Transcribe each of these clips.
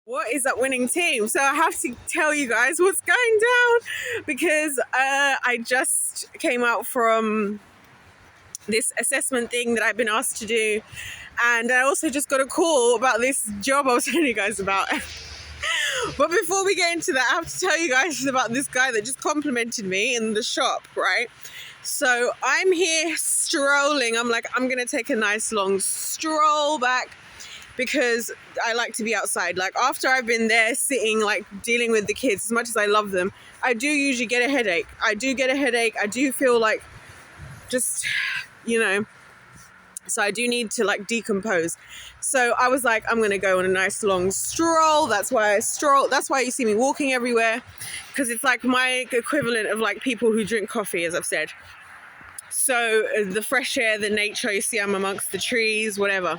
What is that winning team? So I have to tell you guys what's going down because I just came out from this assessment thing that I've been asked to do, and I also just got a call about this job I was telling you guys about. But before we get into that, I have to tell you guys about this guy that just complimented me in the shop, right? So I'm here strolling. I'm like, I'm gonna take a nice long stroll back because I like to be outside. Like after I've been there sitting, like dealing with the kids, as much as I love them, I do usually get a headache. I do feel like just, so I do need to like decompose. So I was like, I'm going to go on a nice long stroll. That's why I stroll. That's why you see me walking everywhere, because it's like my equivalent of like people who drink coffee, as I've said. So the fresh air, the nature, you see I'm amongst the trees, whatever.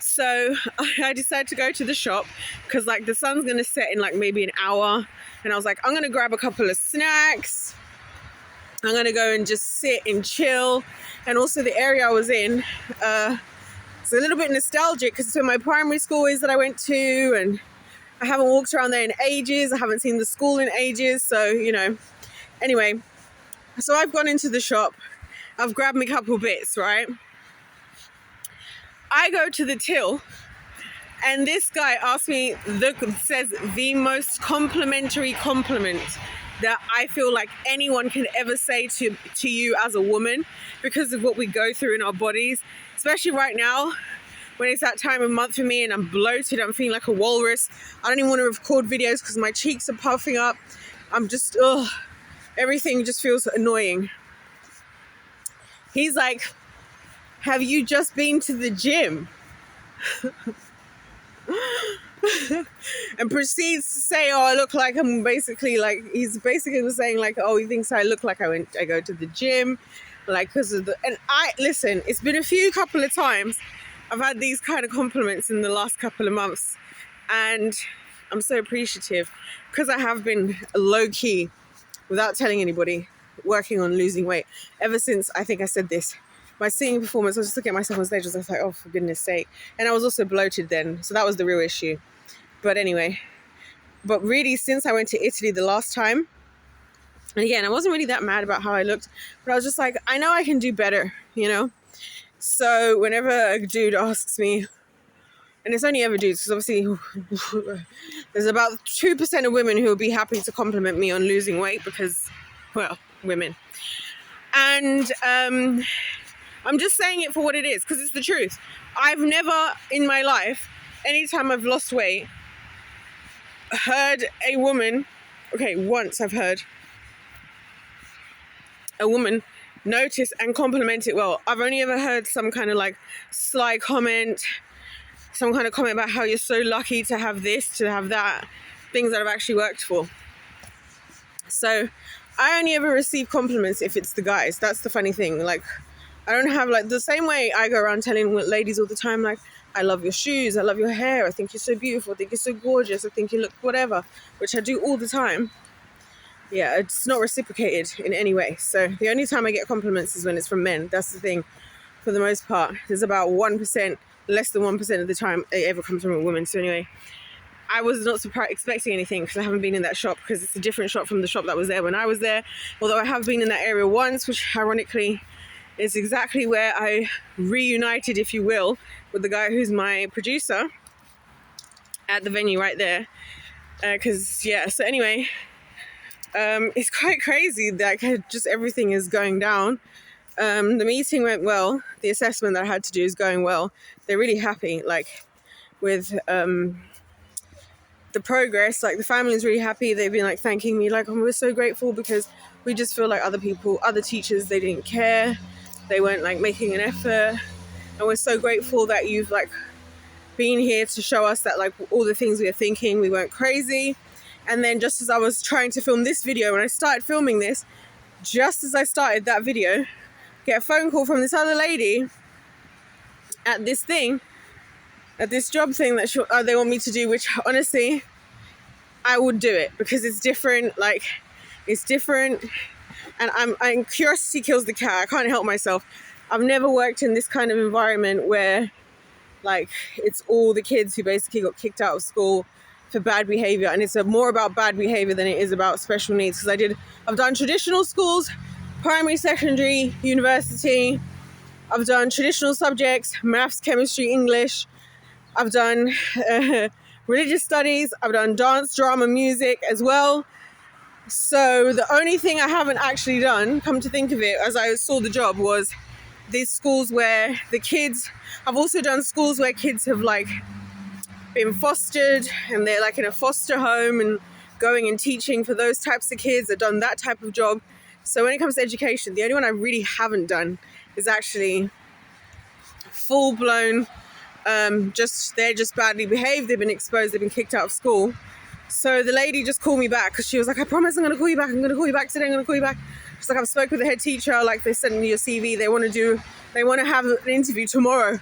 So I decided to go to the shop because like the sun's going to set in like maybe an hour. And I was like, I'm going to grab a couple of snacks. I'm going to go and just sit and chill. And also the area I was in, it's a little bit nostalgic because it's where my primary school is that I went to. And I haven't walked around there in ages. I haven't seen the school in ages. So, anyway, so I've gone into the shop. I've grabbed me a couple bits, right? I go to the till, and this guy asked me, says the most complimentary compliment that I feel like anyone can ever say to you as a woman, because of what we go through in our bodies, especially right now when it's that time of month for me and I'm bloated, I'm feeling like a walrus. I don't even want to record videos because my cheeks are puffing up. I'm just, everything just feels annoying. He's like, have you just been to the gym? And proceeds to say, oh, I look like I'm basically like, he's basically was saying like, oh, he thinks I look like I go to the gym, like because of and listen, it's been a couple of times I've had these kind of compliments in the last couple of months, and I'm so appreciative because I have been low key, without telling anybody, working on losing weight ever since I think I said this. My singing performance, I was just looking at myself on stage, I was like, oh, for goodness sake. And I was also bloated then, so that was the real issue. But anyway, but really since I went to Italy the last time, and again, I wasn't really that mad about how I looked, but I was just like, I know I can do better, So whenever a dude asks me, and it's only ever dudes, because obviously there's about 2% of women who will be happy to compliment me on losing weight because, well, women. And I'm just saying it for what it is, because it's the truth. I've never in my life, anytime I've lost weight, heard a woman, once I've heard a woman notice and compliment it well. I've only ever heard some kind of like sly comment, some kind of comment about how you're so lucky to have this, to have that, things that I've actually worked for. So I only ever receive compliments if it's the guys. That's the funny thing. Like, I don't have like the same way I go around telling ladies all the time, like, I love your shoes, I love your hair, I think you're so beautiful, I think you're so gorgeous, I think you look whatever, which I do all the time. Yeah, it's not reciprocated in any way. So the only time I get compliments is when it's from men. That's the thing. For the most part, there's about 1%, less than 1% of the time it ever comes from a woman. So anyway, I was not expecting anything because I haven't been in that shop, because it's a different shop from the shop that was there when I was there. Although I have been in that area once, which ironically is exactly where I reunited, if you will, with the guy who's my producer at the venue right there. So anyway, it's quite crazy that just everything is going down. The meeting went well. The assessment that I had to do is going well. They're really happy, like, with the progress. Like, the family's really happy. They've been like thanking me, like, oh, we're so grateful, because we just feel like other teachers, they didn't care. They weren't like making an effort. And we're so grateful that you've like been here to show us that like all the things we were thinking, we weren't crazy. And then just as I was trying to film this video, when I started filming this, just as I started that video, get a phone call from this other lady at this job thing that they want me to do, which honestly, I would do it because it's different. Like, it's different. And curiosity kills the cat. I can't help myself. I've never worked in this kind of environment where like it's all the kids who basically got kicked out of school for bad behavior, and it's more about bad behavior than it is about special needs. Because I've done traditional schools, primary, secondary, university. I've done traditional subjects, maths, chemistry, English. I've done religious studies. I've done dance, drama, music as well. So the only thing I haven't actually done, come to think of it, as I saw the job, was these schools where the kids, I've also done schools where kids have like been fostered and they're like in a foster home and going and teaching for those types of kids. I've done that type of job. So when it comes to education, the only one I really haven't done is actually full-blown, they're just badly behaved, they've been exposed, they've been kicked out of school. So the lady just called me back because she was like, I promise I'm going to call you back. I'm going to call you back today. I'm going to call you back. She's like, I've spoke with the head teacher. Like, they sent me your CV. They want to have an interview tomorrow.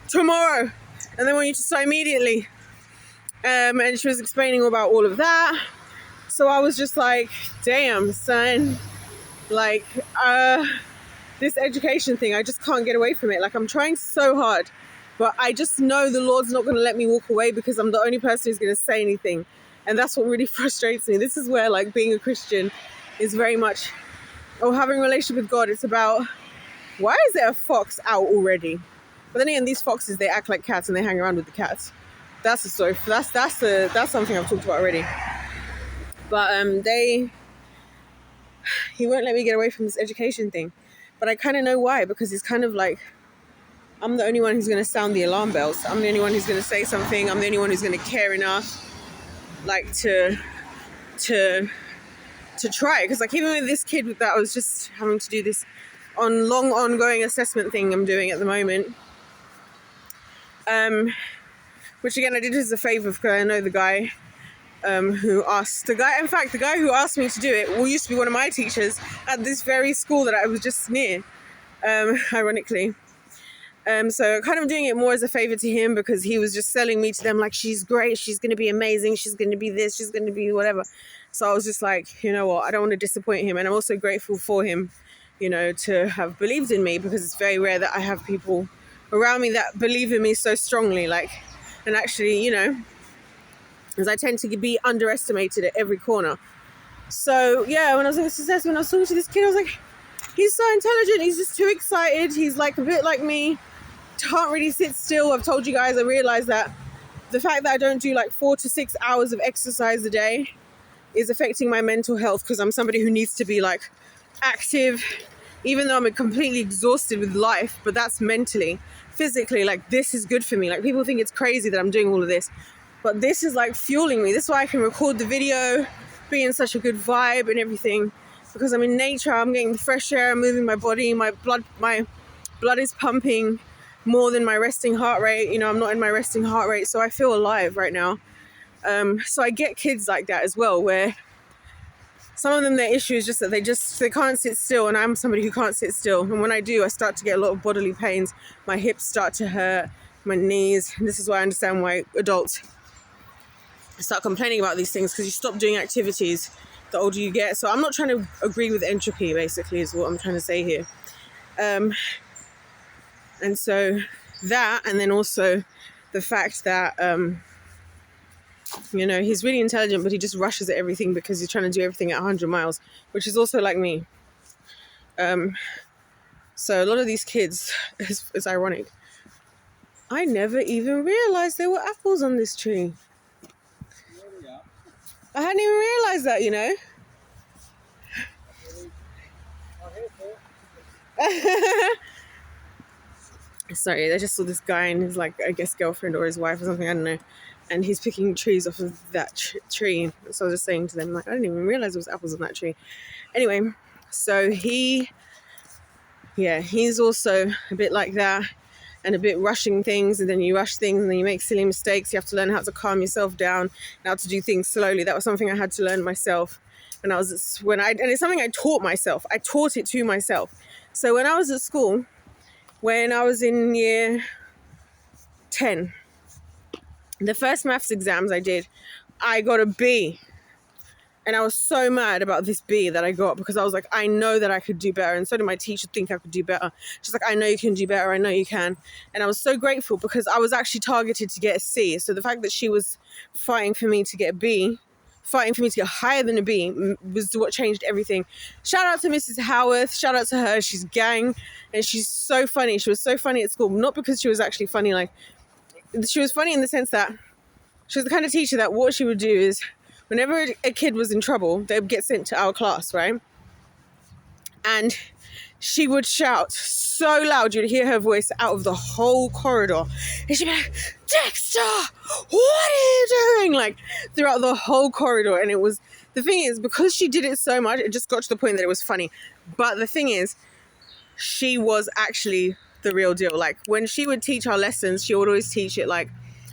Tomorrow. And they want you to start immediately. And she was explaining about all of that. So I was just like, damn, son. Like, this education thing, I just can't get away from it. Like, I'm trying so hard. But I just know the Lord's not going to let me walk away because I'm the only person who's going to say anything. And that's what really frustrates me. This is where, like, being a Christian is very much, or having a relationship with God, it's about, why is there a fox out already? But then again, these foxes, they act like cats and they hang around with the cats. That's the story. That's something I've talked about already. But he won't let me get away from this education thing. But I kind of know why, because it's kind of like, I'm the only one who's going to sound the alarm bells. I'm the only one who's going to say something. I'm the only one who's going to care enough, like, to try. Because, like, even with this kid that I was just having to do this ongoing assessment thing I'm doing at the moment, which again I did as a favor because I know the guy who asked the guy who asked me to do it used to be one of my teachers at this very school that I was just near, ironically. So kind of doing it more as a favor to him because he was just selling me to them like, she's great, she's going to be amazing, she's going to be this, she's going to be whatever. So I was just like, you know what, I don't want to disappoint him. And I'm also grateful for him, you know, to have believed in me, because it's very rare that I have people around me that believe in me so strongly. Like, and actually, you know, as I tend to be underestimated at every corner. So yeah, when I was talking to this kid, I was like, he's so intelligent, he's just too excited, he's like a bit like me, can't really sit still. I've told you guys, I realized that the fact that I don't do like 4 to 6 hours of exercise a day is affecting my mental health, because I'm somebody who needs to be like active, even though I'm completely exhausted with life, but that's mentally. Physically, like, this is good for me. Like, people think it's crazy that I'm doing all of this, but this is like fueling me. This is why I can record the video, be in such a good vibe and everything, because I'm in nature, I'm getting fresh air, I'm moving my body, my blood is pumping more than my resting heart rate. You know, I'm not in my resting heart rate, so I feel alive right now. So I get kids like that as well, where some of them, their issue is just that they can't sit still, and I'm somebody who can't sit still. And when I do, I start to get a lot of bodily pains. My hips start to hurt, my knees. And this is why I understand why adults start complaining about these things, because you stop doing activities the older you get. So I'm not trying to agree with entropy, basically, is what I'm trying to say here. And so that, and then also the fact that, you know, he's really intelligent, but he just rushes at everything because he's trying to do everything at 100 miles, which is also like me. So a lot of these kids, it's ironic. I never even realized there were apples on this tree. I hadn't even realized that, you know. Sorry, I just saw this guy and his, like, I guess girlfriend or his wife or something, I don't know, and he's picking trees off of that tree. So I was just saying to them, like, I didn't even realize there was apples on that tree. Anyway, so he's also a bit like that, and a bit rushing things, and then you rush things and then you make silly mistakes. You have to learn how to calm yourself down and how to do things slowly. That was something I had to learn myself. And it's something I taught myself. I taught it to myself. So when I was at school, when I was in year 10, the first maths exams I did, I got a B. And I was so mad about this B that I got, because I was like, I know that I could do better. And so did my teacher think I could do better. She's like, I know you can do better. I know you can. And I was so grateful, because I was actually targeted to get a C. So the fact that she was fighting for me to get a B, fighting for me to get higher than a B, was what changed everything. Shout out to Mrs. Howarth. Shout out to her. She's gang. And she's so funny. She was so funny at school. Not because she was actually funny. Like, she was funny in the sense that she was the kind of teacher that what she would do is, whenever a kid was in trouble, they would get sent to our class, right? And she would shout so loud, you'd hear her voice out of the whole corridor. And she'd be like, Dexter, what are you doing? Like, throughout the whole corridor. And it was, the thing is, because she did it so much, it just got to the point that it was funny. But the thing is, she was actually the real deal. Like, when she would teach our lessons, she would always teach it like,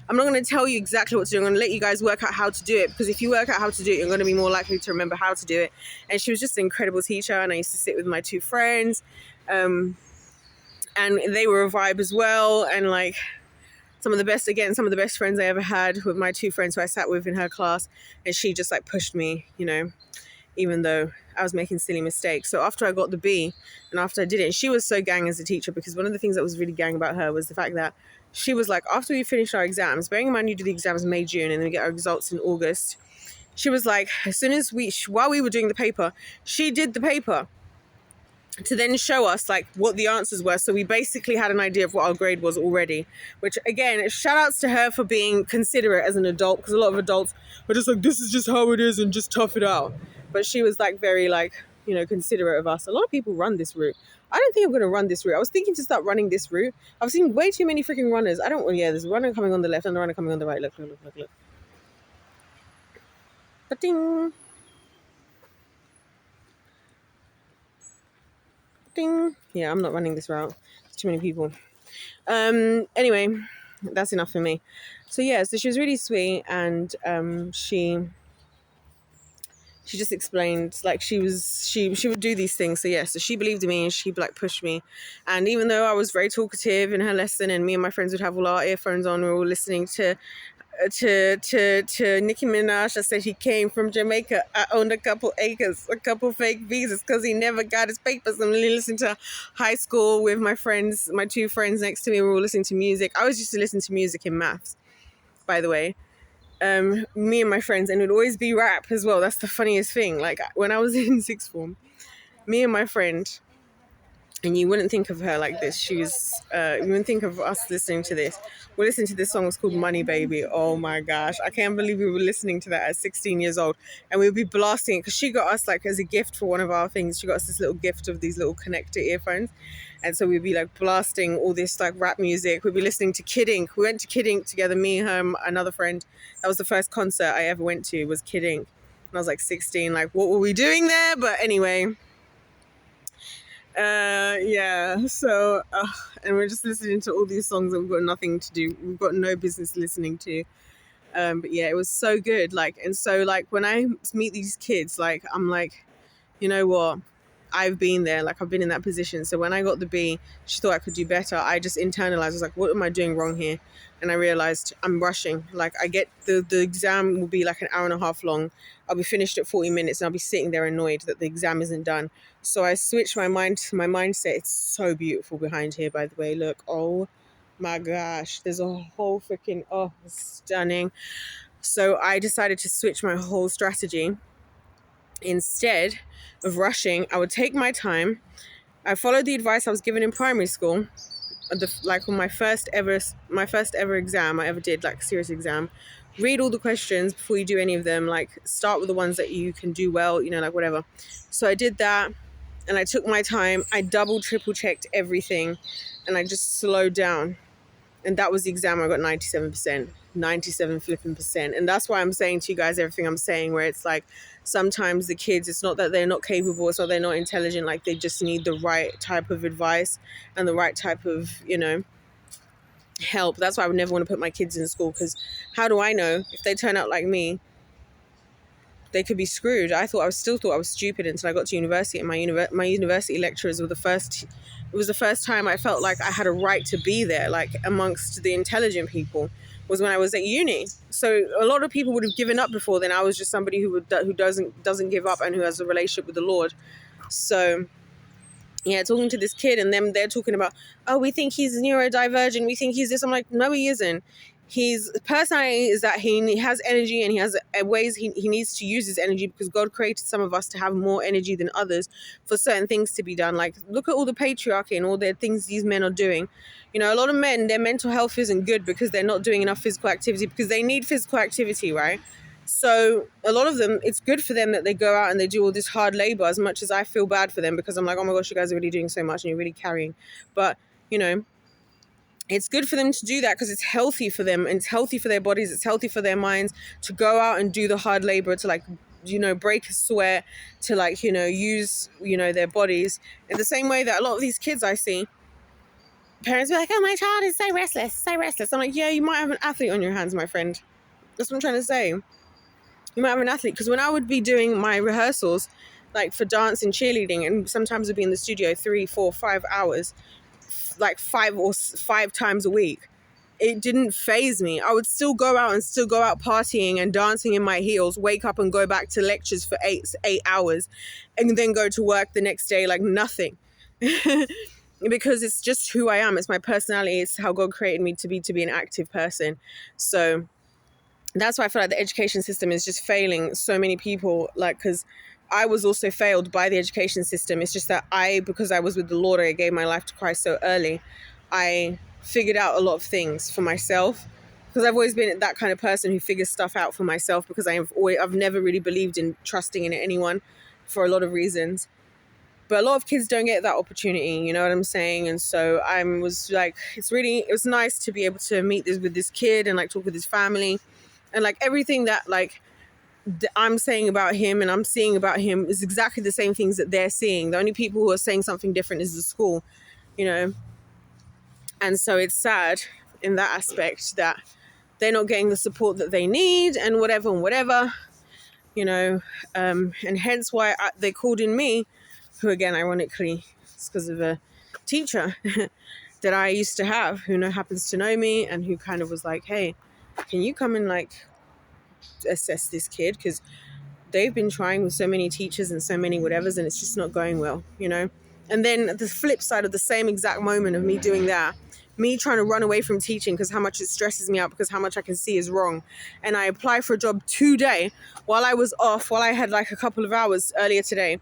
I'm not going to tell you exactly what to do. I'm going to let you guys work out how to do it, because if you work out how to do it, you're going to be more likely to remember how to do it. And she was just an incredible teacher. And I used to sit with my two friends, and they were a vibe as well. And like, some of the best friends I ever had with my two friends who I sat with in her class. And she just like pushed me, you know, even though I was making silly mistakes. So after I got the B and after I did it, she was so gang as a teacher, because one of the things that was really gang about her was the fact that she was like, after we finished our exams, bearing in mind you do the exams in May, June, and then we get our results in August. She was like, as soon as while we were doing the paper, she did the paper to then show us like what the answers were. So we basically had an idea of what our grade was already, which again, shout outs to her for being considerate as an adult, because a lot of adults are just like, this is just how it is and just tough it out. But she was like very like, you know, considerate of us. A lot of people run this route. I don't think I'm going to run this route. I was thinking to start running this route. I've seen way too many freaking runners. there's a runner coming on the left and a runner coming on the right. Look. Ba-ding. Ding. Yeah, I'm not running this route. There's too many people. Anyway, that's enough for me. So yeah, so she was really sweet, and she just explained, like, she would do these things. So yeah, so she believed in me and she like pushed me. And even though I was very talkative in her lesson, and me and my friends would have all our earphones on, we were all listening to Nicki Minaj. I said he came from Jamaica. I owned a couple acres, a couple fake visas, because he never got his papers. I'm listening to high school with my friends, my two friends next to me. We were all listening to music. I was used to listen to music in maths, by the way. Me and my friends, and it would always be rap as well. That's the funniest thing. Like, when I was in sixth form, me and my friend, and you wouldn't think of her like this, she was you wouldn't think of us listening to this. We listened to this song. It's called Money Baby. Oh my gosh, I can't believe we were listening to that at 16 years old, and we would be blasting it, because she got us, like, as a gift for one of our things, she got us this little gift of these little connector earphones. And so we'd be like blasting all this like rap music. We'd be listening to Kid Ink. We went to Kid Ink together, me, her, another friend. That was the first concert I ever went to, was Kid Ink. And I was like 16. Like, what were we doing there? But anyway, yeah. So, and we're just listening to all these songs that we've got nothing to do. We've got no business listening to. But yeah, it was so good. Like, and so like when I meet these kids, like, I'm like, you know what? I've been there, like, I've been in that position. So when I got the B, she thought I could do better. I just internalized. I was like, what am I doing wrong here? And I realized I'm rushing. Like, I get the exam will be like an hour and a half long. I'll be finished at 40 minutes and I'll be sitting there annoyed that the exam isn't done. So I switched my mindset. It's so beautiful behind here, by the way. Look, oh my gosh, there's a whole freaking, stunning. So I decided to switch my whole strategy. Instead of rushing, I would take my time. I followed the advice I was given in primary school, like on my first ever exam I ever did, like serious exam. Read all the questions before you do any of them. Like, start with the ones that you can do well, you know, like whatever. So I did that, and I took my time. I double, triple checked everything, and I just slowed down. And that was the exam. I got 97%, 97 flipping percent. And that's why I'm saying to you guys everything I'm saying, where it's like, sometimes the kids, it's not that they're not capable, it's not they're not intelligent, like they just need the right type of advice and the right type of, you know, help. That's why I would never want to put my kids in school, because how do I know if they turn out like me? They could be screwed. I still thought I was stupid until I got to university, and my university lecturers were it was the first time I felt like I had a right to be there, like amongst the intelligent people. was when I was at uni. So a lot of people would have given up before then. I was just somebody who doesn't give up and who has a relationship with the Lord. So yeah, talking to this kid and them, they're talking about, oh, we think he's neurodivergent. We think he's this. I'm like, no, he isn't. His personality is that he has energy and he has ways he needs to use his energy because God created some of us to have more energy than others for certain things to be done. Like, look at all the patriarchy and all the things these men are doing. You know, a lot of men, their mental health isn't good because they're not doing enough physical activity because they need physical activity, right? So a lot of them, it's good for them that they go out and they do all this hard labor, as much as I feel bad for them because I'm like, oh my gosh, you guys are really doing so much and you're really carrying. But, you know, it's good for them to do that because it's healthy for them and it's healthy for their bodies. It's healthy for their minds to go out and do the hard labor, to like, you know, break a sweat, to like, you know, use, you know, their bodies in the same way that a lot of these kids I see, parents be like, oh, my child is so restless, so restless. I'm like, yeah, you might have an athlete on your hands, my friend. That's what I'm trying to say. You might have an athlete, because when I would be doing my rehearsals, like for dance and cheerleading, and sometimes would be in the studio 3, 4, 5 hours, like 5 times a week, it didn't faze me. I would still go out partying and dancing in my heels, wake up and go back to lectures for 8 hours, and then go to work the next day like nothing. Because it's just who I am. It's my personality. It's how God created me to be an active person. So that's why I feel like the education system is just failing so many people, like, because I was also failed by the education system. It's just that because I was with the Lord, I gave my life to Christ so early, I figured out a lot of things for myself, because I've always been that kind of person who figures stuff out for myself, because I've never really believed in trusting in anyone for a lot of reasons. But a lot of kids don't get that opportunity, you know what I'm saying? And so I was like, it was nice to be able to meet with this kid and like talk with his family. And like everything that like I'm saying about him and I'm seeing about him is exactly the same things that they're seeing. The only people who are saying something different is the school, you know. And so it's sad in that aspect that they're not getting the support that they need and whatever, you know. And hence why they called in me, who again, ironically, it's because of a teacher that I used to have who happens to know me and who kind of was like, hey, can you come and like assess this kid, because they've been trying with so many teachers and so many whatevers and it's just not going well, you know. And then the flip side of the same exact moment of me doing that, me trying to run away from teaching because how much it stresses me out, because how much I can see is wrong, and I applied for a job today while I was off, while I had like a couple of hours earlier today,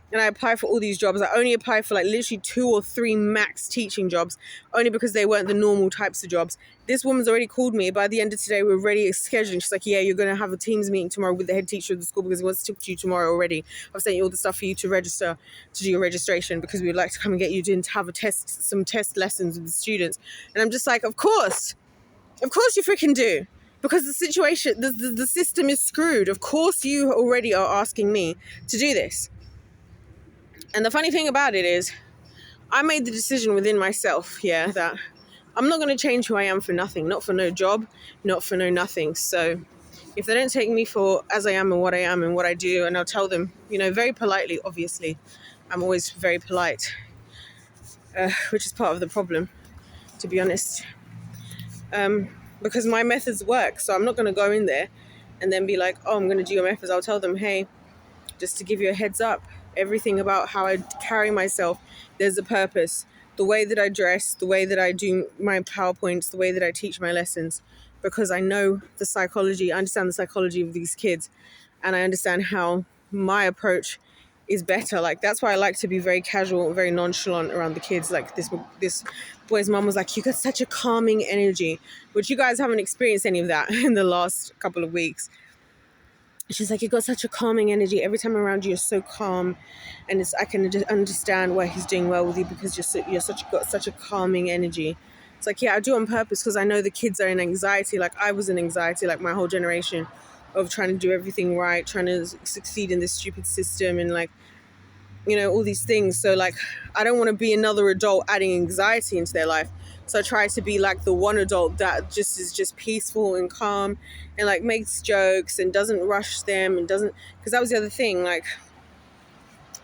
and I applied for all these jobs. I only applied for like literally 2 or 3 max teaching jobs, only because they weren't the normal types of jobs. This woman's already called me. By the end of today, we're already scheduling. She's like, yeah, you're going to have a Teams meeting tomorrow with the head teacher of the school because he wants to talk to you tomorrow already. I've sent you all the stuff for you to register, to do your registration, because we would like to come and get you to have some test lessons with the students. And I'm just like, of course you freaking do. Because the situation, the system is screwed. Of course you already are asking me to do this. And the funny thing about it is, I made the decision within myself, that I'm not going to change who I am for nothing, not for no job, not for no nothing. So if they don't take me for as I am and what I do, and I'll tell them, you know, very politely, obviously, I'm always very polite, which is part of the problem, to be honest, because my methods work. So I'm not going to go in there and then be like, oh, I'm going to do your methods. I'll tell them, hey, just to give you a heads up, everything about how I carry myself, there's a purpose. The way that I dress, the way that I do my PowerPoints, the way that I teach my lessons, because I know the psychology, I understand the psychology of these kids, and I understand how my approach is better. Like, that's why I like to be very casual, very nonchalant around the kids. Like this boy's mom was like, you got such a calming energy, which you guys haven't experienced any of that in the last couple of weeks. She's like, you got such a calming energy. Every time I'm around you, you're so calm. And I can just understand why he's doing well with you, because got such a calming energy. It's like, yeah, I do on purpose, because I know the kids are in anxiety. Like I was in anxiety, like my whole generation, of trying to do everything right, trying to succeed in this stupid system and like, you know, all these things. So like, I don't want to be another adult adding anxiety into their life. So I try to be like the one adult that just is just peaceful and calm and like makes jokes and doesn't rush them and doesn't, because that was the other thing. Like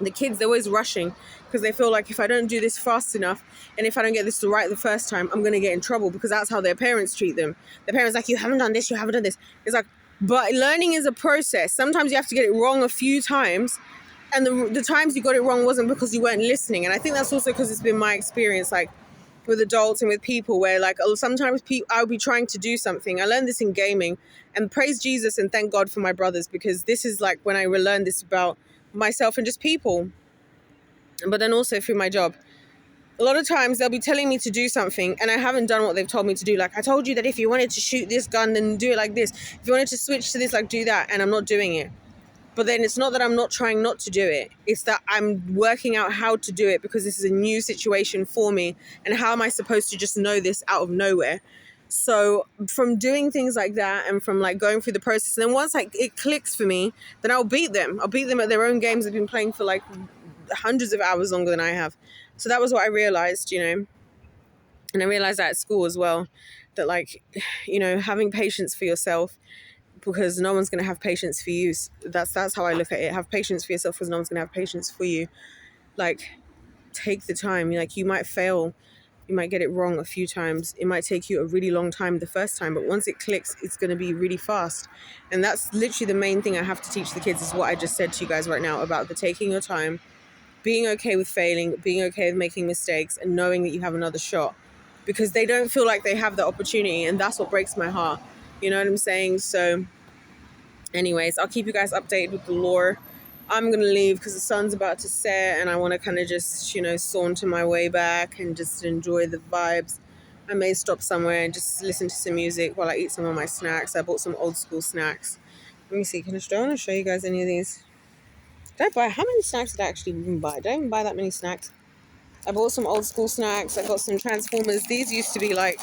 The kids, they're always rushing because they feel like if I don't do this fast enough and if I don't get this right the first time, I'm going to get in trouble, because that's how their parents treat them. Their parents like, you haven't done this, you haven't done this. It's like, but learning is a process. Sometimes you have to get it wrong a few times, and the times you got it wrong wasn't because you weren't listening. And I think that's also because it's been my experience, like with adults and with people, where like sometimes I'll be trying to do something. I learned this in gaming, and praise Jesus and thank God for my brothers, because this is like when I relearned this about myself and just people, but then also through my job. A lot of times they'll be telling me to do something and I haven't done what they've told me to do. Like, I told you that if you wanted to shoot this gun, then do it like this. If you wanted to switch to this, like, do that. And I'm not doing it. But then it's not that I'm not trying not to do it. It's that I'm working out how to do it, because this is a new situation for me. And how am I supposed to just know this out of nowhere? So from doing things like that and from like going through the process, and then once like it clicks for me, then I'll beat them. I'll beat them at their own games they've been playing for like hundreds of hours longer than I have. So that was what I realized, you know. And I realized that at school as well, that like, you know, having patience for yourself, because no one's going to have patience for you. That's how I look at it. Have patience for yourself, because no one's going to have patience for you. Like, take the time. Like, you might fail. You might get it wrong a few times. It might take you a really long time the first time, but once it clicks, it's going to be really fast. And that's literally the main thing I have to teach the kids, is what I just said to you guys right now about the taking your time, being okay with failing, being okay with making mistakes, and knowing that you have another shot, because they don't feel like they have the opportunity. And that's what breaks my heart. You know what I'm saying? So anyways, I'll keep you guys updated with the lore. I'm going to leave because the sun's about to set and I want to kind of just, you know, saunter my way back and just enjoy the vibes. I may stop somewhere and just listen to some music while I eat some of my snacks. I bought some old school snacks. Let me see. Do I want to show you guys any of these? How many snacks did I actually even buy? Did I even buy that many snacks? I bought some old school snacks. I got some Transformers. These used to be like,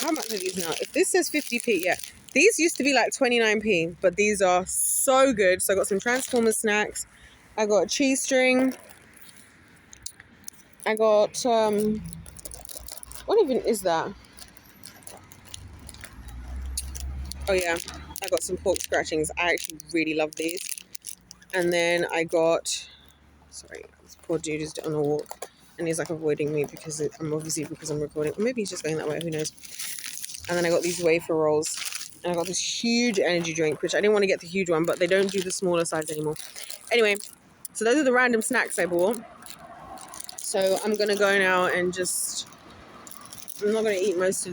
how much are these now? If this says 50p, yeah. These used to be like 29p, but these are so good. So I got some Transformers snacks. I got a cheese string. I got, what even is that? Oh yeah, I got some pork scratchings. I actually really love these. And then I got, sorry, this poor dude is on a walk and he's like avoiding me because I'm recording. Or maybe he's just going that way, who knows. And then I got these wafer rolls. And I got this huge energy drink, which I didn't want to get the huge one, but they don't do the smaller size anymore. Anyway, so those are the random snacks I bought. So I'm going to go now and I'm not going to eat most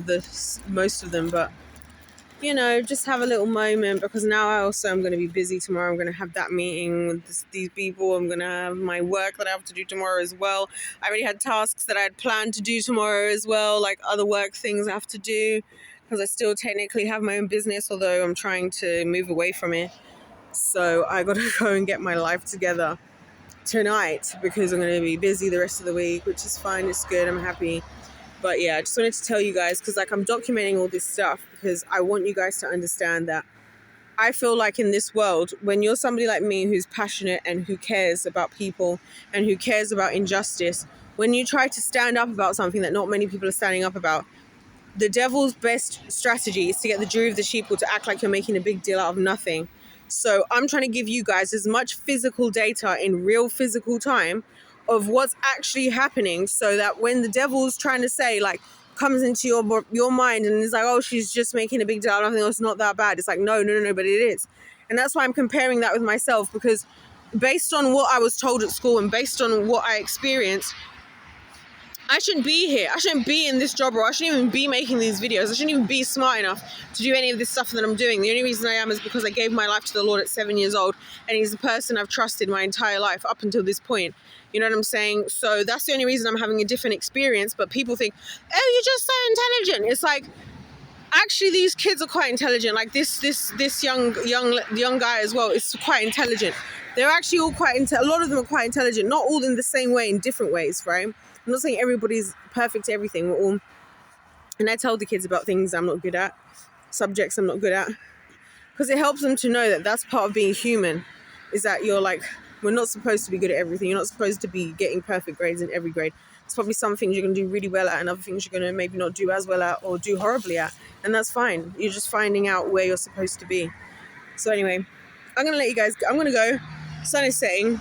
of them, but, you know, just have a little moment, because now I'm going to be busy tomorrow. I'm going to have that meeting with these people. I'm going to have my work that I have to do tomorrow as well. I already had tasks that I had planned to do tomorrow as well, like other work things I have to do, because I still technically have my own business, although I'm trying to move away from it. So I got to go and get my life together tonight, because I'm going to be busy the rest of the week, which is fine. It's good. I'm happy. But yeah, I just wanted to tell you guys, because like I'm documenting all this stuff because I want you guys to understand that I feel like in this world, when you're somebody like me who's passionate and who cares about people and who cares about injustice, when you try to stand up about something that not many people are standing up about, the devil's best strategy is to get the jury of the sheeple to act like you're making a big deal out of nothing. So I'm trying to give you guys as much physical data in real physical time of what's actually happening, so that when the devil's trying to say, like, comes into your mind and is like, oh, she's just making a big deal out of nothing, it's not that bad. It's like, no, but it is. And that's why I'm comparing that with myself, because based on what I was told at school and based on what I experienced, I shouldn't be here. I shouldn't be in this job role. I shouldn't even be making these videos. I shouldn't even be smart enough to do any of this stuff that I'm doing. The only reason I am is because I gave my life to the Lord at 7 years old, and he's the person I've trusted my entire life up until this point. You know what I'm saying? So that's the only reason I'm having a different experience. But people think, oh, you're just so intelligent. It's like, actually, these kids are quite intelligent. Like this young guy as well is quite intelligent. They're actually all a lot of them are quite intelligent. Not all in the same way, in different ways, right? I'm not saying everybody's perfect at everything. We're all, and I tell the kids about things I'm not good at, subjects I'm not good at, because it helps them to know that that's part of being human, is that you're like, we're not supposed to be good at everything. You're not supposed to be getting perfect grades in every grade. It's probably some things you're going to do really well at and other things you're going to maybe not do as well at or do horribly at. And that's fine. You're just finding out where you're supposed to be. So anyway, I'm going to let you guys go. I'm going to go. Sun is setting.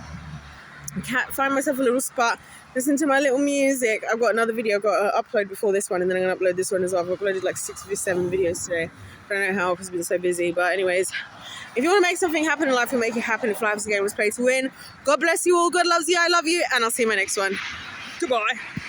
find myself a little spot, listen to my little music. I've got another video I've got to upload before this one, and then I'm going to upload this one as well. I've uploaded like 6 or 7 videos today. I don't know how because I've been so busy. But anyways, if you want to make something happen in life, you'll make it happen. If life is a game, let's play to win. God bless you all. God loves you. I love you. And I'll see you in my next one. Goodbye.